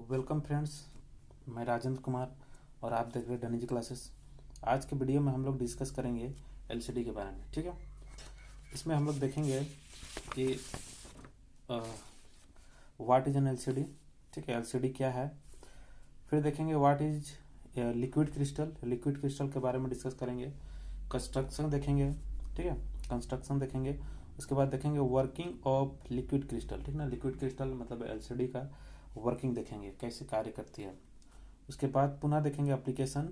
Welcome friends, मैं राजेंद्र कुमार और आप देख रहे हैं डनीजी क्लासेस। आज के वीडियो में हम लोग डिस्कस करेंगे एलसीडी के बारे में। ठीक है, इसमें हम लोग देखेंगे कि व्हाट इज एन एलसीडी। ठीक है, एलसीडी क्या है। फिर देखेंगे what is liquid crystal. Liquid crystal के बारे में डिस्कस करेंगे। कंस्ट्रक्शन देखेंगे। ठीक है, कंस्ट्रक्शन देखेंगे। उसके बाद देखेंगे वर्किंग ऑफ लिक्विड क्रिस्टल। ठीक ना, लिक्विड क्रिस्टल मतलब एलसीडी का वर्किंग देखेंगे, कैसे कार्य करती है। उसके बाद पुनः देखेंगे एप्लीकेशन,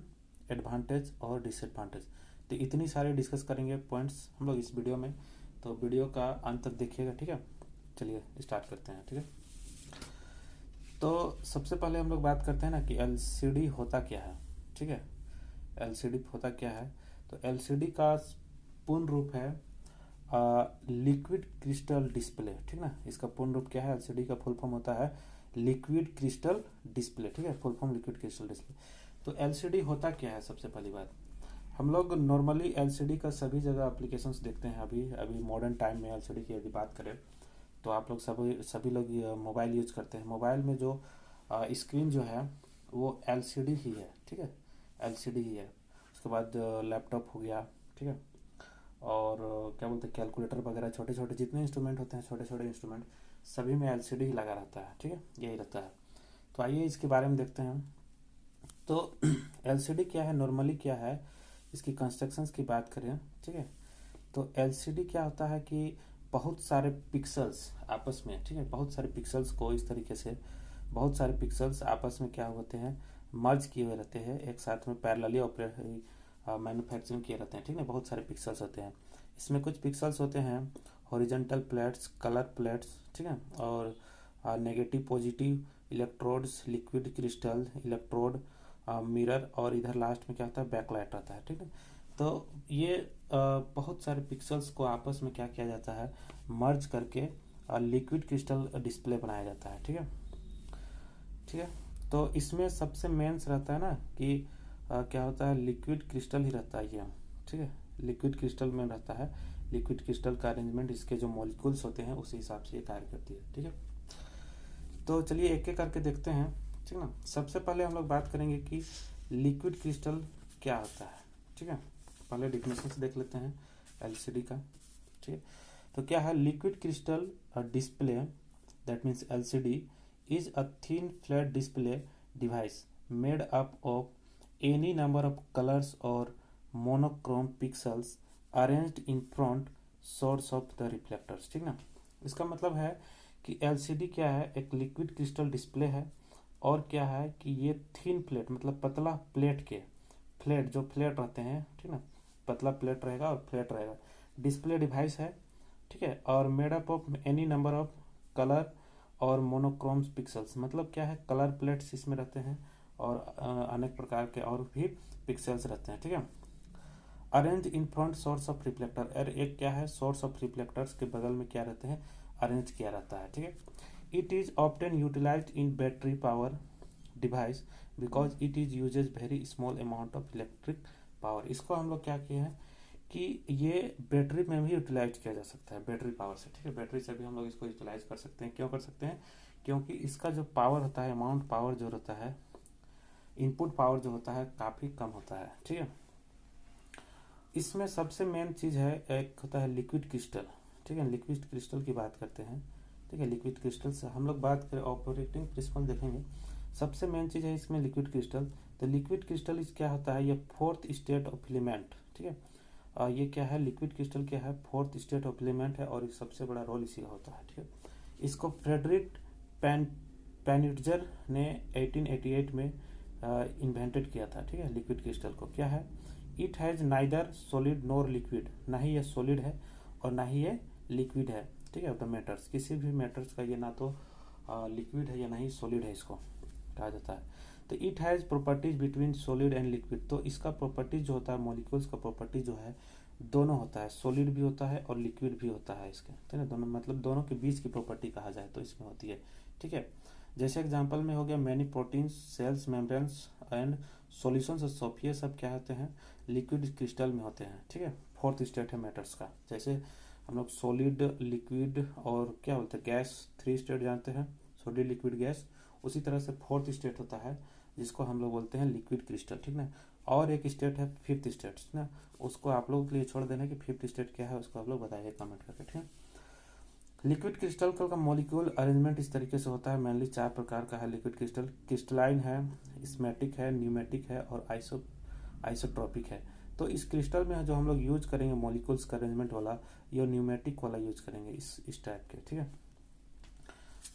एडवांटेज और डिसएडवांटेज। तो इतनी सारी डिस्कस करेंगे पॉइंट्स हम लोग इस वीडियो में, तो वीडियो का अंत तक देखिएगा। ठीक है, चलिए स्टार्ट करते हैं। ठीक है, तो सबसे पहले हम लोग बात करते हैं ना कि एलसीडी होता क्या है। ठीक है, एलसीडी होता क्या है। तो एलसीडी का पूर्ण रूप है लिक्विड क्रिस्टल डिस्प्ले। ठीक ना, इसका पूर्ण रूप क्या है। एलसीडी का फुल फॉर्म होता है लिक्विड क्रिस्टल डिस्प्ले। ठीक है, full form liquid crystal display. तो एलसीडी होता क्या है। सबसे पहली बात, हम लोग नॉर्मली एलसीडी का सभी जगह एप्लीकेशंस देखते हैं। अभी अभी मॉडर्न टाइम में एलसीडी की यदि बात करें तो आप लोग सभी लोग मोबाइल यूज करते हैं। मोबाइल में जो स्क्रीन जो है वो एलसीडी ही है। ठीक है, एलसीडी ही है। उसके बाद लैपटॉप हो गया। ठीक है, और क्या बोलते हैं कैलकुलेटर वगैरह, छोटे छोटे जितने इंस्ट्रूमेंट होते हैं, छोटे छोटे इंस्ट्रूमेंट सभी में एलसीडी ही लगा रहता है। ठीक है, यही रहता है। तो आइए इसके बारे में देखते हैं। तो एलसीडी क्या है, नॉर्मली क्या है, इसकी कंस्ट्रक्शंस की बात करें। ठीक है, तो एलसीडी क्या होता है कि बहुत सारे पिक्सल्स आपस में, ठीक है, बहुत सारे पिक्सल्स को इस तरीके से, बहुत सारे पिक्सल्स आपस में क्या होते हैं, मर्ज किए हुए रहते हैं, एक साथ में पैरेलली ऑपरेट मैन्युफैक्चरिंग किए रहते हैं। ठीक है, बहुत सारे पिक्सल्स होते हैं। इसमें कुछ पिक्सल्स होते हैं हॉरिजॉन्टल प्लेट्स, कलर प्लेट्स। ठीक है, और negative positive electrodes, liquid crystal electrode, mirror, और इधर लास्ट में क्या होता है, बैकलाइट रहता है। ठीक है, तो ये बहुत सारे पिक्सल्स को आपस में क्या किया जाता है, मर्ज करके लिक्विड क्रिस्टल डिस्प्ले बनाया जाता है। ठीक है, ठीक है। तो इसमें सबसे मेंस रहता है ना कि क्या होता है, लिक्विड क्रिस्टल ही रहता है ये। ठीक है, लिक्विड क्रिस्टल में रहता है। लिक्विड क्रिस्टल का अरेंजमेंट, इसके जो मॉलिक्यूल्स होते हैं उसी हिसाब से ये कार्य करती है। ठीक है, तो चलिए एक एक करके देखते हैं। ठीक ना, सबसे पहले हम लोग बात करेंगे कि लिक्विड क्रिस्टल क्या होता है। ठीक है, पहले डिफिनेशन से देख लेते हैं एलसीडी का। ठीक है, तो क्या है liquid crystal display, that means LCD is a thin flat display device made up of any number of colors or monochrome pixels arranged in front source of the reflectors। ठीक ना, इसका मतलब है कि एलसीडी क्या है, एक लिक्विड क्रिस्टल डिस्प्ले है, और क्या है कि ये थिन प्लेट मतलब पतला प्लेट के, फ्लैट जो फ्लैट रहते हैं, ठीक ना, पतला प्लेट रहेगा और फ्लैट रहेगा, डिस्प्ले डिवाइस है। ठीक है, और made up of any number of colour और मोनोक्रोम्स पिक्सल्स, मतलब क्या है, कलर प्लेट्स इसमें रहते हैं और अनेक प्रकार के और भी पिक्सल्स रहते हैं। ठीक है, arrange in front source of reflector, और एक क्या है, सोर्स ऑफ रिफ्लेक्टर्स के बगल में क्या रहते हैं, अरेंज किया रहता है। ठीक है, it is often utilised in battery power device because it is uses very small amount of electric power. इसको हम लोग क्या किए हैं कि ये बैटरी में भी यूटिलाइज किया जा सकता है, बैटरी पावर से। ठीक है, बैटरी से भी हम लोग इसको यूटिलाइज कर सकते हैं। क्यों कर सकते हैं, क्योंकि इसका जो पावर होता है, अमाउंट पावर जो रहता है, इनपुट पावर जो होता है काफ़ी कम होता है। ठीक है, इसमें सबसे मेन चीज़ है, एक होता है लिक्विड क्रिस्टल। ठीक है, लिक्विड क्रिस्टल की बात करते हैं। ठीक है, लिक्विड क्रिस्टल से हम लोग बात करें, ऑपरेटिंग प्रिंसिपल देखेंगे। सबसे मेन चीज़ है इसमें लिक्विड क्रिस्टल। तो लिक्विड क्रिस्टल क्या होता है, ये फोर्थ स्टेट ऑफ एलिमेंट। ठीक है, ये क्या है, लिक्विड क्रिस्टल क्या है, फोर्थ स्टेट ऑफ एलिमेंट है, और एक सबसे बड़ा रोल इसी का होता है। ठीक है, इसको फ्रेडरिक पेनिट्जर ने 1888 में इन्वेंटेड किया था। ठीक है, लिक्विड क्रिस्टल को क्या है, it has neither solid nor liquid, ना ही ये सॉलिड है और ना ही ये लिक्विड है। ठीक है, द मैटर्स, किसी भी मैटर्स का ये ना तो लिक्विड है या ना ही सॉलिड है, इसको कहा जाता है। तो it has properties between solid and liquid, तो इसका प्रॉपर्टीज जो होता है, मॉलिक्यूल्स का प्रॉपर्टी जो है दोनों होता है, सॉलिड भी होता है और लिक्विड भी होता है इसके। ठीक है, दोनों मतलब दोनों के बीच की प्रॉपर्टी कहा जाए तो इसमें होती है। ठीक है, जैसे एग्जांपल में हो गया many proteins, cells, membranes and solutions of soap, ये सब क्या होते हैं, लिक्विड क्रिस्टल में होते हैं। ठीक है, फोर्थ स्टेट है मैटर्स का। जैसे हम लोग सॉलिड, लिक्विड और क्या बोलते हैं, गैस, थ्री स्टेट जानते हैं, सॉलिड, लिक्विड, गैस, उसी तरह से फोर्थ स्टेट होता है जिसको हम लोग बोलते हैं लिक्विड क्रिस्टल, ठीक ना। और एक स्टेट है फिफ्थ स्टेट ना, उसको आप लोगों के लिए छोड़ देना कि फिफ्थ स्टेट क्या है, उसको आप लोग बताइए कमेंट करके, ठीक है। लिक्विड क्रिस्टल का मॉलिक्यूल अरेंजमेंट इस तरीके से होता है, मेनली 4 प्रकार का है लिक्विड क्रिस्टल। क्रिस्टलाइन है, स्मेटिक है, न्यूमेटिक है और आइसोट्रॉपिक है। तो इस क्रिस्टल में जो हम लोग यूज करेंगे मॉलिक्यूल्स का अरेंजमेंट वाला, ये न्यूमेटिक वाला यूज करेंगे इस टाइप के, ठीक है।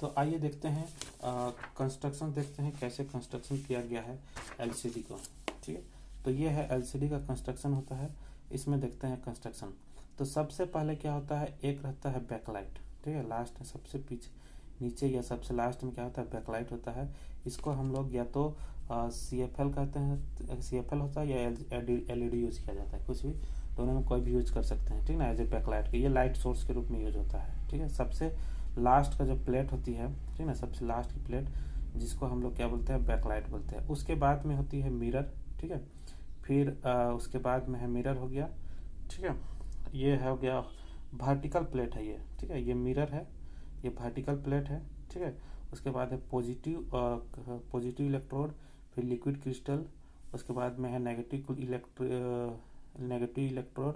तो आइए देखते हैं कंस्ट्रक्शन, देखते हैं कैसे कंस्ट्रक्शन किया गया है एलसीडी को, ठीक है। तो ये है एलसीडी का कंस्ट्रक्शन होता है, इसमें देखते हैं कंस्ट्रक्शन। तो सबसे पहले क्या होता है, एक रहता है बैकलाइट, ठीक है, लास्ट में सबसे पीछे नीचे या सबसे लास्ट में क्या होता है, बैकलाइट होता है। इसको हम लोग या तो CFL कहते हैं, CFL होता है या LED यूज किया जाता है, कुछ भी दोनों में कोई भी यूज कर सकते हैं, ठीक ना, एज ए बैकलाइट के। ये लाइट सोर्स के रूप में यूज होता है, ठीक है। सबसे लास्ट का जो प्लेट होती है, ठीक ना, सबसे लास्ट की प्लेट जिसको हम लोग क्या बोलते हैं, बैकलाइट बोलते हैं। उसके बाद में होती है मिरर, ठीक है। फिर उसके बाद में है मिरर हो गया, ठीक है। ये हो गया वर्टिकल प्लेट है ये, ठीक है, ये मिरर है, ये वर्टिकल प्लेट है, ठीक है। उसके बाद है पॉजिटिव इलेक्ट्रोड, फिर लिक्विड क्रिस्टल, उसके बाद में है नेगेटिव इलेक्ट्रोड,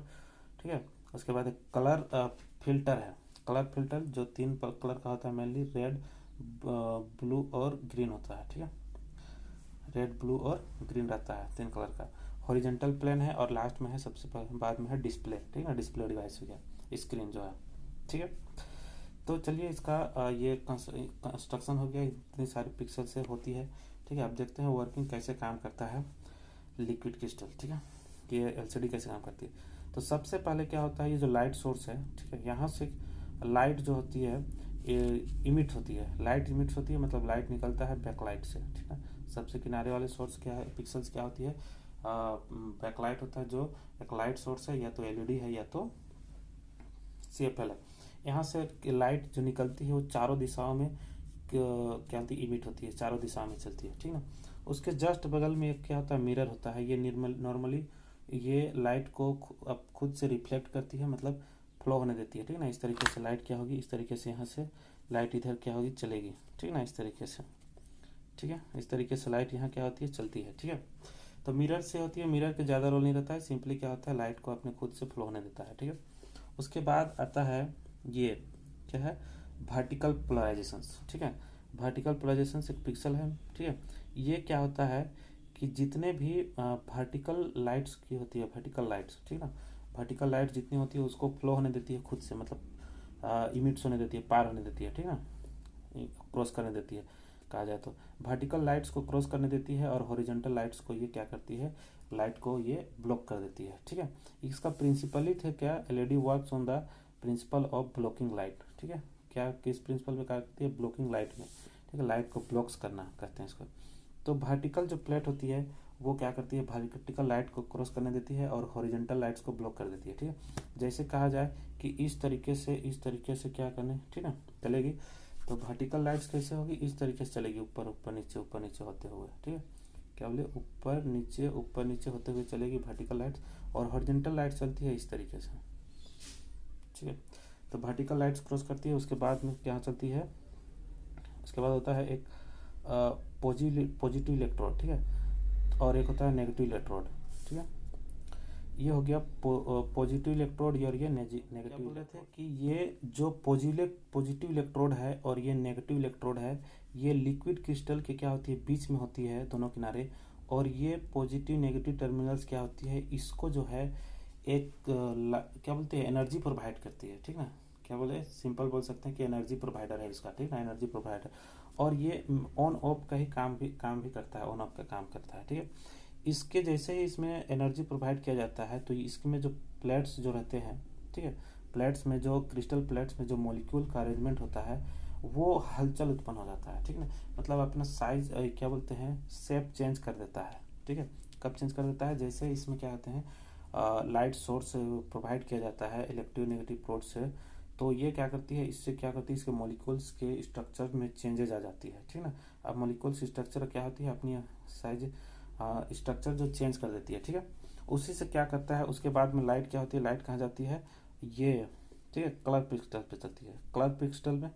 ठीक है। उसके बाद कलर फिल्टर है, कलर फिल्टर जो 3 कलर का होता है, मेनली रेड, ब्लू और ग्रीन होता है, ठीक है। रेड, ब्लू और ग्रीन रहता है 3 कलर का। हॉरिजेंटल प्लेन है और लास्ट में है सबसे बाद में है डिस्प्ले, ठीक है, डिस्प्ले डिवाइस हो गया, स्क्रीन जो है, ठीक है। तो चलिए इसका ये कंस्ट्रक्शन हो गया, इतनी सारी पिक्सल से होती है, ठीक है। अब देखते हैं वर्किंग कैसे काम करता है लिक्विड क्रिस्टल, ठीक है, ये एलसीडी कैसे काम करती है। तो सबसे पहले क्या होता है, ये जो लाइट सोर्स है, ठीक है, यहाँ से लाइट जो होती है इमिट होती है, लाइट इमिट होती है, मतलब लाइट निकलता है बैकलाइट से, ठीक है। सबसे किनारे वाले सोर्स क्या है, पिक्सल्स क्या होती है, बैकलाइट होता है, जो एक लाइट सोर्स है, या तो LED है या तो CFL है। यहाँ से लाइट जो निकलती है वो चारों दिशाओं में क्या होती है, इमिट होती है, चारों दिशाओं में चलती है, ठीक ना। उसके जस्ट बगल में एक क्या होता है, मिरर होता है। ये नॉर्मली ये लाइट को अब खुद से रिफ्लेक्ट करती है, मतलब फ्लो होने देती है, ठीक ना। इस तरीके से लाइट क्या होगी, इस तरीके से यहाँ से लाइट इधर क्या होगी, चलेगी, ठीक ना, इस तरीके से, ठीक है। इस तरीके से लाइट यहाँ क्या होती है, चलती है, ठीक है। तो मिरर से होती है, मिरर का ज़्यादा रोल नहीं रहता है, सिंपली क्या होता है, लाइट को अपने खुद से फ्लो होने देता है, ठीक है। उसके बाद आता है ये क्या है, वर्टिकल पोलराइजेशन, ठीक है। वर्टिकल पोलराइजेशन एक पिक्सल है, ठीक है। ये क्या होता है कि जितने भी वर्टिकल लाइट्स की होती है, वर्टिकल लाइट्स, ठीक है ना, वर्टिकल लाइट जितनी होती है उसको फ्लो होने देती है खुद से, मतलब इमिट्स होने देती है, पार होने देती है, ठीक है ना, क्रॉस करने देती है कहा जाए तो। वर्टिकल लाइट्स को क्रॉस करने देती है और हॉरिजॉन्टल लाइट्स को ये क्या करती है, लाइट को ये ब्लॉक कर देती है, ठीक है। इसका प्रिंसिपल ही थे क्या, LED works on the principle of blocking light, ठीक है। क्या किस प्रिंसिपल में क्या करती है, ब्लॉकिंग लाइट में, ठीक है, लाइट को ब्लॉक्स करना कहते हैं इसको। तो वर्टिकल जो प्लेट होती है वो क्या करती है, वर्टिकल लाइट को क्रॉस करने देती है और हॉरिजॉन्टल लाइट्स को ब्लॉक कर देती है, ठीक है। जैसे कहा जाए कि इस तरीके से क्या करने, ठीक है, चलेगी। तो वर्टिकल लाइट्स कैसे होगी, इस तरीके से चलेगी, ऊपर ऊपर नीचे होते हुए, ठीक है। क्या बोले, ऊपर नीचे होते हुए चलेगी वर्टिकल लाइट्स, और हॉरिजॉन्टल लाइट चलती है इस तरीके से, ठीक है। तो वर्टिकल लाइट्स क्रॉस करती है, उसके बाद में क्या चलती है, उसके बाद होता है एक पॉजिटिव इलेक्ट्रोड, ठीक है, और एक होता है नेगेटिव इलेक्ट्रोड, ठीक है। ये हो गया पॉजिटिव इलेक्ट्रोड और ये नेगेटिव। बोल रहे थे कि ये जो पॉजिटिव इलेक्ट्रोड है और ये नेगेटिव इलेक्ट्रोड है, ये लिक्विड क्रिस्टल के क्या होती है, बीच में होती है दोनों किनारे। और ये पॉजिटिव नेगेटिव टर्मिनल्स क्या होती है, इसको जो है एक क्या बोलते हैं, एनर्जी प्रोवाइड करती है, ठीक ना। क्या बोले, सिंपल बोल सकते हैं कि एनर्जी प्रोवाइडर है इसका, ठीक है, एनर्जी प्रोवाइडर। और ये ऑन ऑफ का ही काम भी करता है, ऑन ऑफ का काम करता है, ठीक है। इसके जैसे ही इसमें एनर्जी प्रोवाइड किया जाता है, तो इसमें जो प्लेट्स जो रहते हैं, ठीक है, प्लेट्स में जो क्रिस्टल प्लेट्स में जो मॉलिक्यूल का अरेंजमेंट होता है वो हलचल उत्पन्न हो जाता है, ठीक है, मतलब अपना साइज क्या बोलते हैं, शेप चेंज कर देता है, ठीक है। कब चेंज कर देता है, जैसे इसमें क्या होते हैं, लाइट सोर्स प्रोवाइड किया जाता है इलेक्ट्रिक नेगेटिव पोर्ट से, तो ये क्या करती है, इससे क्या करती है, इसके मॉलिक्यूल्स के स्ट्रक्चर में चेंजेज आ जाती है, ठीक है ना। अब मॉलिक्यूल्स स्ट्रक्चर क्या होती है, अपनी साइज स्ट्रक्चर जो चेंज कर देती है, ठीक है। उसी से क्या करता है, उसके बाद में लाइट क्या होती है, लाइट कहाँ जाती है, ये, ठीक है, कलर क्रिस्टल पे चलती है। कलर क्रिस्टल में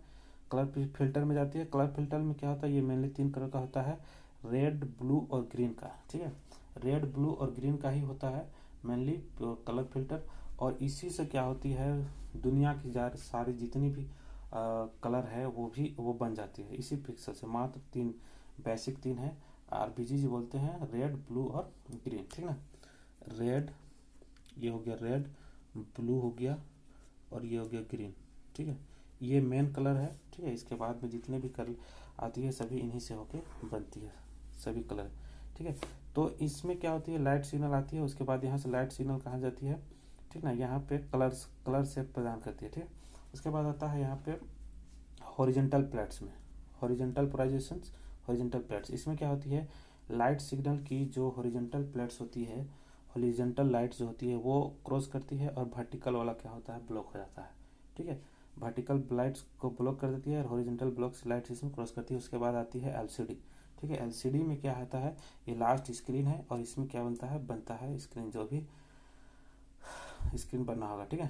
कलर फिल्टर में जाती है। कलर फिल्टर में क्या होता है, ये मेनली 3 कलर का होता है, रेड, ब्लू और ग्रीन का, ठीक है। रेड, ब्लू और ग्रीन का ही होता है मेनली कलर फिल्टर, और इसी से क्या होती है, दुनिया की सारी जितनी भी कलर है वो बन जाती है इसी पिक्सल से। मात्र 3 बेसिक 3 है, आरबीजी बोलते हैं, रेड, ब्लू और ग्रीन, ठीक ना। रेड, ये हो गया रेड, ब्लू हो गया और ये हो गया ग्रीन, ठीक है। ये मेन कलर है, ठीक है। इसके बाद में जितने भी कलर आती है सभी इन्हीं से होके बनती है, सभी कलर, ठीक है। तो इसमें क्या होती है, लाइट सिग्नल आती है, उसके बाद यहाँ से लाइट सिग्नल कहाँ जाती है, ठीक ना, यहाँ पे कलर से प्रदान करती है, ठीक है। उसके बाद आता है यहाँ पे हॉरिजेंटल प्लेट्स में, हॉरिजेंटल पोलराइजेशंस, हॉरिजेंटल प्लेट्स। इसमें क्या होती है, लाइट सिग्नल की जो हॉरिजेंटल प्लेट्स होती है, हॉरिजेंटल लाइट जो होती है वो क्रॉस करती है, और वर्टिकल वाला क्या होता है, ब्लॉक हो जाता है, ठीक है। वर्टिकल लाइट्स को ब्लॉक कर देती है और हॉरिजेंटल ब्लॉक्स लाइट्स इसमें क्रॉस करती है। उसके बाद आती है एलसीडी, ठीक है। एलसीडी में क्या होता है, ये लास्ट स्क्रीन है, और इसमें क्या बनता है स्क्रीन, जो भी स्क्रीन बनना होगा, ठीक है,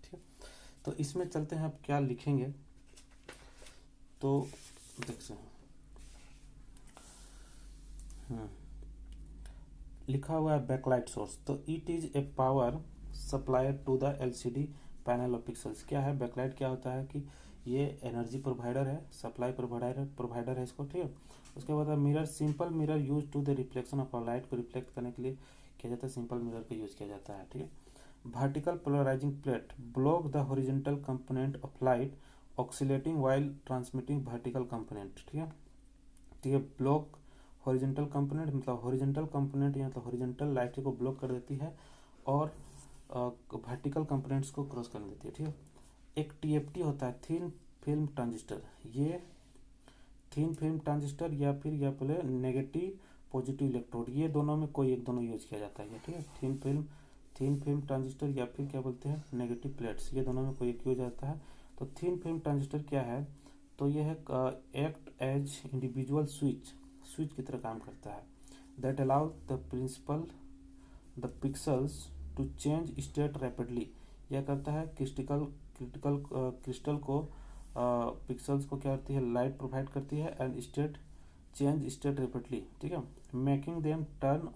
ठीक है। तो इसमें चलते हैं, अब क्या लिखेंगे तो देखते हैं। लिखा हुआ है बैकलाइट सोर्स, तो it is a power supplier to the LCD panel of pixels. क्या है बैकलाइट, क्या होता है कि ये एनर्जी प्रोवाइडर है, सप्लाई प्रोवाइडर है इसको, ठीक है। उसके बाद mirror, simple mirror use to the reflection of light, को रिफ्लेक्ट करने के लिए किया जाता है, सिंपल मिरर का यूज किया जाता है, ठीक है। Vertical polarising plate block the horizontal component of light oscillating while transmitting vertical component, ठीक है। तो ये ब्लॉक हॉरिजॉन्टल कंपोनेंट, मतलब हॉरिजॉन्टल कंपोनेंट या मतलब हॉरिजॉन्टल लाइट को ब्लॉक कर देती है और वर्टिकल कंपोनेंट्स को क्रॉस कर देती है, ठीक है। एक टीएफटी होता है, थिन फिल्म ट्रांजिस्टर। ये थिन फिल्म ट्रांजिस्टर या फिर या बोले नेगेटिव पॉजिटिव इलेक्ट्रोड, ये दोनों में कोई एक दोनों यूज किया जाता है, ठीक है। थिन फिल्म ट्रांजिस्टर या फिर क्या बोलते हैं नेगेटिव प्लेट्स, ये दोनों में कोई एक यूज आता है। तो थिन फिल्म ट्रांजिस्टर क्या है, तो यह है एक्ट एज इंडिविजुअल स्विच की तरह काम करता है, that allow the pixels to change state rapidly. यह करता है क्रिस्टल को पिक्सल्स को क्या करती है, लाइट प्रोवाइड करती है एंड चेंज स्टेट रैपिडली, ठीक है, making them turn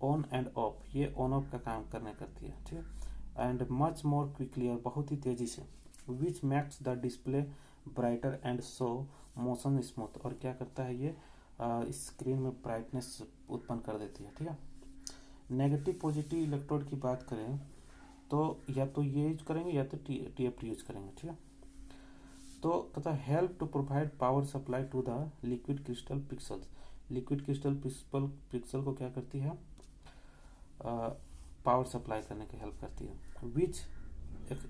on end of, ये ऑन ऑफ का काम करती है, ठीक है। एंड मच मोर क्विकली, और बहुत ही तेजी से, which makes the display brighter and show motion smooth, और क्या करता है ये स्क्रीन में ब्राइटनेस उत्पन्न कर देती है, ठीक है। नेगेटिव पॉजिटिव इलेक्ट्रोड की बात करें तो या तो ये यूज करेंगे या तो टीएफटी यूज करेंगे, ठीक है। तो कहता है help to provide power supply to the liquid crystal pixels. Liquid crystal pixel को क्या करती है, पावर सप्लाई करने की हेल्प करती है। Which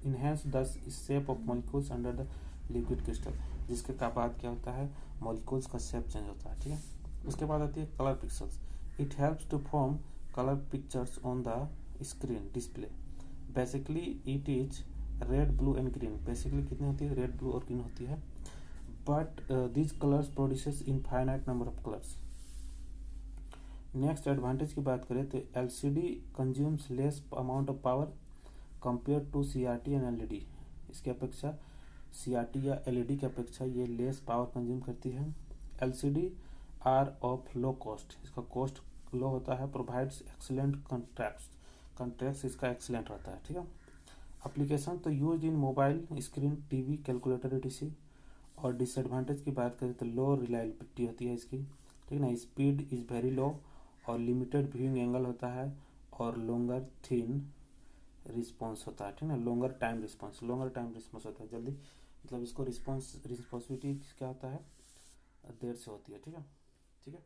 enhance the shape of molecules under the liquid crystal, जिसके का बाद क्या होता है, मॉलिक्यूल्स का शेप चेंज होता है, ठीक है। उसके बाद आती है colour pixels. It helps to form colour pictures on the screen display. Basically it is red, blue and green. Basically कितनी होती है, रेड, ब्लू और ग्रीन होती है, but these colours produces infinite number of colours. Next advantage की बात करें तो LCD consumes less amount of power compare to CRT and LED. इसकी अपेक्षा सीआरटी या एलईडी की अपेक्षा ये लेस पावर कंज्यूम करती है। LCD are of low cost, इसका कॉस्ट लो होता है, प्रोवाइड्स एक्सीलेंट कंट्रैक्ट्स इसका एक्सीलेंट रहता है, ठीक है। एप्लीकेशन तो use in mobile screen, TV, calculator etc। और डिसएडवांटेज की बात करें तो लो रिलायबिलिटी होती है इसकी, ठीक है ना, स्पीड इज वेरी लो और लिमिटेड व्यूइंग एंगल होता है, और लॉन्गर थिन रिस्पॉन्स होता है, ठीक है ना, लॉन्गर टाइम रिस्पॉन्स होता है, जल्दी मतलब इसको रिस्पॉन्सिबिलिटी क्या होता है, देर से होती है, ठीक है।